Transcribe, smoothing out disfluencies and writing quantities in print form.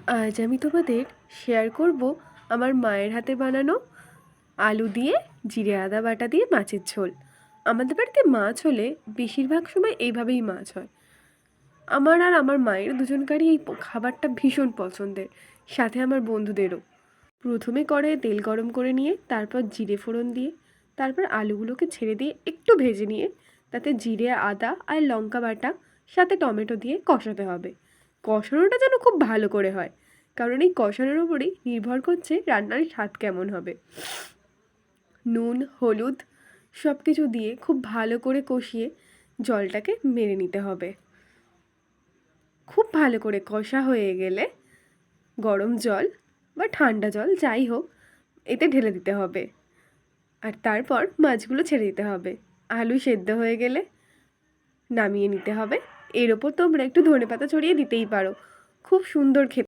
আজ আমি তোমাদের শেয়ার করব আমার মায়ের হাতে বানানো আলু দিয়ে জিরে আদা বাটা দিয়ে মাছের ঝোল। আমাদের বাড়িতে মাছ হলে বেশিরভাগ সময় এইভাবেই মাছ হয়। আমার আর আমার মায়ের দুজনকারই এই খাবারটা ভীষণ পছন্দের, সাথে আমার বন্ধুদেরও। প্রথমে কড়াইয়ে তেল গরম করে নিয়ে তারপর জিরে ফোড়ন দিয়ে তারপর আলুগুলোকে ছেড়ে দিয়ে একটু ভেজে নিয়ে তাতে জিরে আদা আর লঙ্কা বাটা সাথে টমেটো দিয়ে কষাতে হবে। কষানোটা যেন খুব ভালো করে হয়, কারণ এই কষানোর উপরেই নির্ভর করছে রান্নার স্বাদ কেমন হবে। নুন হলুদ সব কিছু দিয়ে খুব ভালো করে কষিয়ে জলটাকে মেরে নিতে হবে। খুব ভালো করে কষা হয়ে গেলে গরম জল বা ঠান্ডা জল যাই হোক এতে ঢেলে দিতে হবে, আর তারপর মাছগুলো ছেড়ে দিতে হবে। আলু সেদ্ধ হয়ে গেলে নামিয়ে নিতে হবে। এর ওপর তোমরা একটু ধনেপাতা ছড়িয়ে দিতেই পারো, খুব সুন্দর খেতে।